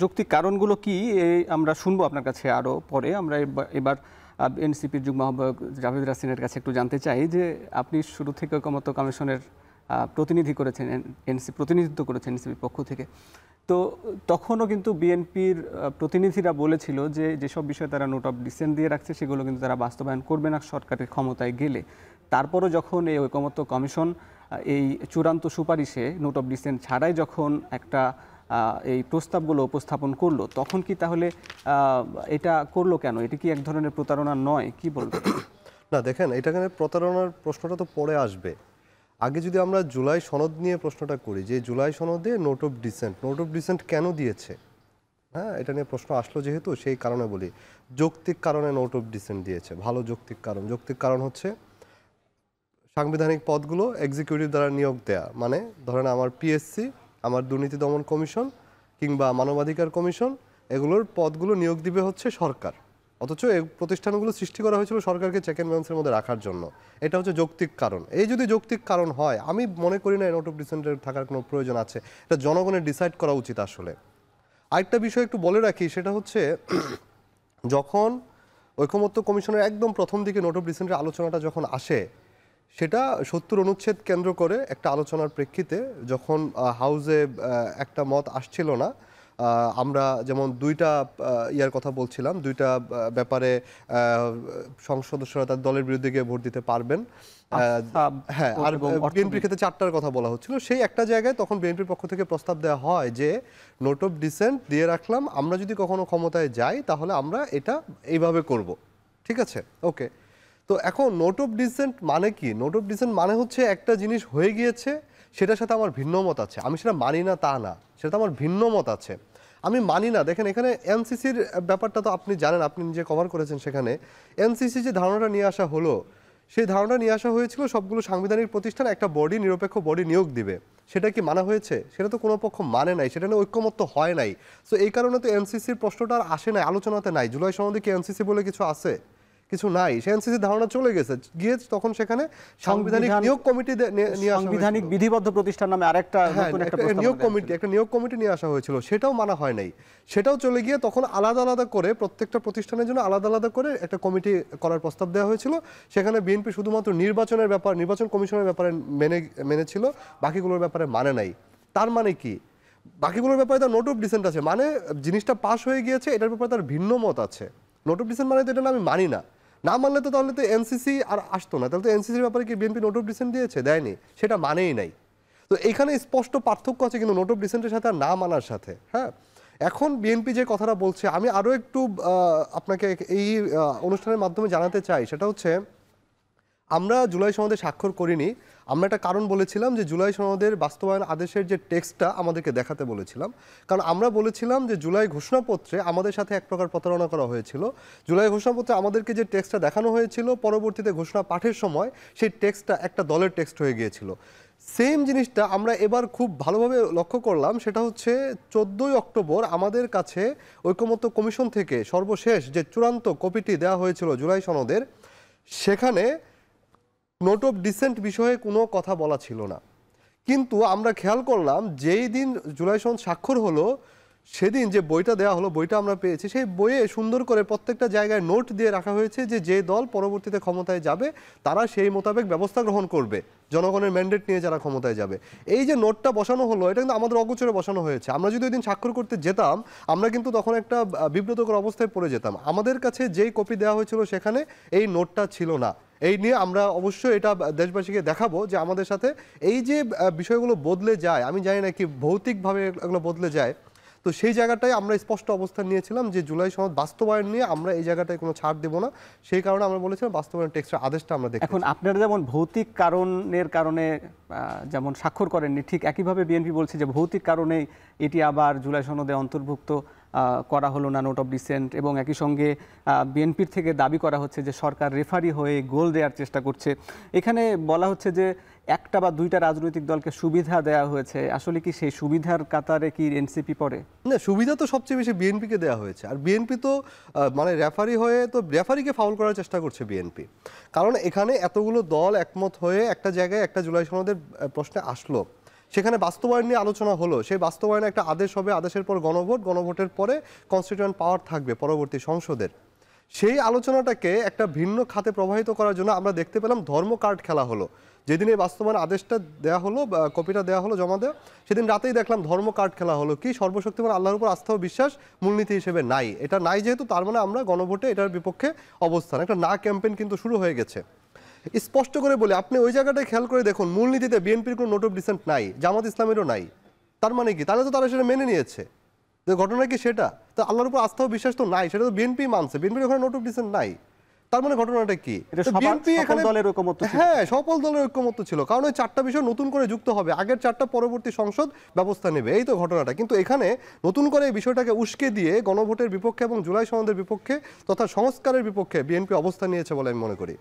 যৌক্তিক কারণগুলো কি আমরা শুনবো আপনার কাছে আরও পরে। আমরা এবার এনসিপির যুগ্ম আহ্বায়ক জাভেদ রাসিনের কাছে একটু জানতে চাই যে আপনি শুরু থেকে ঐকমত্য কমিশনের প্রতিনিধি করেছেন, প্রতিনিধিত্ব করেছেন এনসিপির পক্ষ থেকে। তো তখনও কিন্তু বিএনপির প্রতিনিধিরা বলেছিল যে যেসব বিষয়ে তারা নোট অফ ডিসেন্ট দিয়ে রাখছে সেগুলো কিন্তু তারা বাস্তবায়ন করবে না সরকারের ক্ষমতায় গেলে। তারপরও যখন এই ঐকমত্য কমিশন এই চূড়ান্ত সুপারিশে নোট অফ ডিসেন্ট ছাড়াই যখন একটা এই প্রস্তাবগুলো উপস্থাপন করলো, তখন কি তাহলে এটা করলো কেন? এটি কি এক ধরনের প্রতারণা নয়? কি বলবেন? না দেখেন, এটাখানে প্রতারণার প্রশ্নটা তো পরে আসবে। আগে যদি আমরা জুলাই সনদ নিয়ে প্রশ্নটা করি, যে জুলাই সনদে নোট অফ ডিসেন্ট কেন দিয়েছে, হ্যাঁ, এটা নিয়ে প্রশ্ন আসলো যেহেতু, সেই কারণে বলি যৌক্তিক কারণে নোট অফ ডিসেন্ট দিয়েছে। ভালো যৌক্তিক কারণ হচ্ছে সাংবিধানিক পদগুলো এক্সিকিউটিভ দ্বারা নিয়োগ দেয়া, মানে ধরেন আমার পিএসসি, আমার দুর্নীতি দমন কমিশন কিংবা মানবাধিকার কমিশন, এগুলোর পদগুলো নিয়োগ দিবে হচ্ছে সরকার, অথচ এই প্রতিষ্ঠানগুলো সৃষ্টি করা হয়েছিল সরকারকে চেক অ্যান্ড ব্যালেন্সের মধ্যে রাখার জন্য। এটা হচ্ছে যৌক্তিক কারণ। এই যদি যৌক্তিক কারণ হয়, আমি মনে করি না নোট অফ ডিসেন্টের থাকার কোনো প্রয়োজন আছে। এটা জনগণের ডিসাইড করা উচিত আসলে। আরেকটা বিষয় একটু বলে রাখি, সেটা হচ্ছে যখন ঐকমত্য কমিশনের একদম প্রথম দিকে নোট অফ ডিসেন্টের আলোচনাটা যখন আসে, সেটা ৭০ অনুচ্ছেদ কেন্দ্র করে একটা আলোচনার প্রেক্ষিতে যখন হাউসে একটা মত আসছিল না, আমরা যেমন দুইটা ইয়ার কথা বলছিলাম, দুইটা ব্যাপারে সংসদ সদস্যরা তার দলের বিরুদ্ধে গিয়ে ভোট দিতে পারবেন, হ্যাঁ, আর বিএনপির ক্ষেত্রে 4টার কথা বলা হচ্ছিল। সেই একটা জায়গায় তখন বিএনপির পক্ষ থেকে প্রস্তাব দেওয়া হয় যে নোট অফ ডিসেন্ট দিয়ে রাখলাম, আমরা যদি কখনো ক্ষমতায় যাই তাহলে আমরা এটা এইভাবে করব। ঠিক আছে, ওকে। তো এখন নোট অফ ডিসেন্ট মানে কি? নোট অফ ডিসেন্ট মানে হচ্ছে একটা জিনিস হয়ে গিয়েছে, সেটার সাথে আমার ভিন্ন মত আছে, আমি সেটা মানি না তা না, সেটা আমার ভিন্ন মত আছে, আমি মানি না। দেখেন এখানে এনসিসির ব্যাপারটা তো আপনি জানেন, আপনি নিজে কভার করেছেন। সেখানে এনসিসি যে ধারণাটা নিয়ে আসা হলো, সেই ধারণা নিয়ে আসা হয়েছিল সবগুলো সাংবিধানিক প্রতিষ্ঠান একটা বডি, নিরপেক্ষ বডি নিয়োগ দিবে। সেটা কি মানা হয়েছে? সেটা তো কোনো পক্ষ মানে নাই, সেটা নিয়ে ঐক্যমত্য হয় নাই। সো এই কারণে তো এনসিসির প্রশ্নটা আর আসে নাই, আলোচনাতে নাই। জুলাই সনদে কি এনসিসি বলে কিছু আছে? কিছু নাই। সে এনসিসির ধারণা চলে গেছে, গিয়ে তখন সেখানে সাংবিধানিক নিয়োগ কমিটি নিয়ে আসা, সাংবিধানিক বিধিবদ্ধ প্রতিষ্ঠান নামে আরেকটা নিয়োগ কমিটি নিয়ে আসা হয়েছিল, সেটাও মানা হয় নাই। সেটাও চলে গিয়ে তখন আলাদা আলাদা করে প্রত্যেকটা প্রতিষ্ঠানের জন্য আলাদা আলাদা করে একটা কমিটি করার প্রস্তাব দেওয়া হয়েছিল। সেখানে বিএনপি শুধুমাত্র নির্বাচন কমিশনের ব্যাপারে মেনেছিল, বাকিগুলোর ব্যাপারে মানে নাই। তার মানে কি? বাকিগুলোর ব্যাপারে তার নোট অফ ডিসেন্ট আছে, মানে জিনিসটা পাস হয়ে গিয়েছে, এটার ব্যাপারে তার ভিন্ন মত আছে। নোট অফ ডিসেন্ট মানে তো এটা আমি মানি না, না মানলে তো তাহলে তো এনসিসি আর আসতো না। তাহলে তো এনসিসির ব্যাপারে কি বিএনপি নোট অফ ডিসেন্ট দিয়েছে? দেয়নি, সেটা মানেই নাই। তো এখানে স্পষ্ট পার্থক্য আছে কিন্তু নোট অফ ডিসেন্টের সাথে আর না মানার সাথে। হ্যাঁ, এখন বিএনপি যে কথাটা বলছে, আমি আরও একটু আপনাকে এই অনুষ্ঠানের মাধ্যমে জানাতে চাই, সেটা হচ্ছে আমরা জুলাই সনদে স্বাক্ষর করিনি। আমরা একটা কারণ বলেছিলাম যে জুলাই সনদের বাস্তবায়ন আদেশের যে টেক্সটটা আমাদেরকে দেখাতে বলেছিলাম, কারণ আমরা বলেছিলাম যে জুলাই ঘোষণাপত্রে আমাদের সাথে এক প্রকার প্রতারণা করা হয়েছিল। জুলাই ঘোষণাপত্রে আমাদেরকে যে টেক্সটটা দেখানো হয়েছিল, পরবর্তীতে ঘোষণা পাঠের সময় সেই টেক্সটটা একটা দলের টেক্সট হয়ে গিয়েছিল। সেম জিনিসটা আমরা এবার খুব ভালোভাবে লক্ষ্য করলাম, সেটা হচ্ছে 14ই অক্টোবর আমাদের কাছে ঐকমত্য কমিশন থেকে সর্বশেষ যে চূড়ান্ত কপিটি দেওয়া হয়েছিল জুলাই সনদের, সেখানে নোট অফ ডিসেন্ট বিষয়ে কোনো কথা বলা ছিল না। কিন্তু আমরা খেয়াল করলাম যেই দিন জুলাই সনদ স্বাক্ষর হলো, সেদিন যে বইটা দেওয়া হলো, বইটা আমরা পেয়েছি, সেই বইয়ে সুন্দর করে প্রত্যেকটা জায়গায় নোট দিয়ে রাখা হয়েছে যে যে দল পরবর্তীতে ক্ষমতায় যাবে তারা সেই মোতাবেক ব্যবস্থা গ্রহণ করবে, জনগণের ম্যান্ডেট নিয়ে যারা ক্ষমতায় যাবে। এই যে নোটটা বসানো হলো, এটা কিন্তু আমাদের অগোচরে বসানো হয়েছে। আমরা যদি ওই দিন স্বাক্ষর করতে যেতাম, আমরা কিন্তু তখন একটা বিব্রতকর অবস্থায় পড়ে যেতাম। আমাদের কাছে যেই কপি দেওয়া হয়েছিল সেখানে এই নোটটা ছিল না। এই নিয়ে আমরা অবশ্যই এটা দেশবাসীকে দেখাবো যে আমাদের সাথে এই যে বিষয়গুলো বদলে যায়, আমি জানি না কি ভৌতিকভাবে এগুলো বদলে যায়, তো সেই জায়গাটায় আমরা স্পষ্ট অবস্থান নিয়েছিলাম যে জুলাই সনদ বাস্তবায়ন নিয়ে আমরা এই জায়গাটায় কোনো ছাড় দেব না। সেই কারণে আমরা বলেছিলাম বাস্তবায়ন টেক্সটের আদেশটা আমরা দেখি। এখন আপনারা যেমন ভৌতিক কারণের কারণে যেমন স্বাক্ষর করেননি, ঠিক একইভাবে বিএনপি বলছে যে ভৌতিক কারণে এটি আবার জুলাই সনদে অন্তর্ভুক্ত করা হলো না নোট অফ ডিসেন্ট, এবং একই সঙ্গে বিএনপির থেকে দাবি করা হচ্ছে যে সরকার রেফারি হয়ে গোল দেওয়ার চেষ্টা করছে। এখানে বলা হচ্ছে যে একটা বা দুইটা রাজনৈতিক দলকে সুবিধা দেওয়া হয়েছে, আসলে কি সেই সুবিধার কাতারে কি এনসিপি পড়ে? না, সুবিধা তো সবচেয়ে বেশি বিএনপিকে দেওয়া হয়েছে, আর বিএনপি তো মানে রেফারি হয়ে তো রেফারিকে ফাউল করার চেষ্টা করছে বিএনপি। কারণ এখানে এতগুলো দল একমত হয়ে একটা জায়গায় একটা জুলাই সনদের প্রশ্নে আসলো, সেখানে বাস্তবায়ন নিয়ে আলোচনা হলো, সেই বাস্তবায়নে একটা আদেশ হবে, আদেশের পর গণভোট, গণভোটের পরে কনস্টিটিউয়েন্ট পাওয়ার থাকবে পরবর্তী সংসদের। সেই আলোচনাটাকে একটা ভিন্ন খাতে প্রবাহিত করার জন্য আমরা দেখতে পেলাম ধর্ম কার্ড খেলা হলো। যেদিন এই বাস্তবায়ন আদেশটা দেওয়া হলো, কপিটা দেওয়া হলো, জমা দেওয়া, সেদিন রাতেই দেখলাম ধর্ম কার্ড খেলা হলো। কি সর্বশক্তিমান আল্লাহর উপর আস্থা ও বিশ্বাস মূলনীতি হিসেবে নাই, এটা নাই যেহেতু তার মানে আমরা গণভোটে এটার বিপক্ষে অবস্থান, একটা না ক্যাম্পেইন কিন্তু শুরু হয়ে গেছে। স্পষ্ট করে বলে আপনি ওই জায়গাটায় খেয়াল করে দেখুন, মূলনীতিতে বিএনপির কোনো নোট অফ ডিসেন্ট নাই, জামাত ইসলামেরও নাই। তার মানে কি, তাহলে তো তারা সেটা মেনে নিয়েছে। যে ঘটনা কি সেটা, তো আল্লাহর উপর আস্থা ও বিশ্বাস তো নাই, সেটা তো বিএনপি মানছে, বিএনপির ওখানে নোট অফ ডিসেন্ট নাই। তার মানে ঘটনাটা কি, বিএনপি এখানে হ্যাঁ সকল দলের ঐক্যমত্য ছিল, কারণ ওই 4টা বিষয় নতুন করে যুক্ত হবে, আগের 4টা পরবর্তী সংসদ ব্যবস্থা নেবে, এই তো ঘটনাটা। কিন্তু এখানে নতুন করে এই বিষয়টাকে উস্কে দিয়ে গণভোটের বিপক্ষে এবং জুলাই সনদের বিপক্ষে তথা সংস্কারের বিপক্ষে বিএনপি অবস্থান নিয়েছে বলে আমি মনে করি।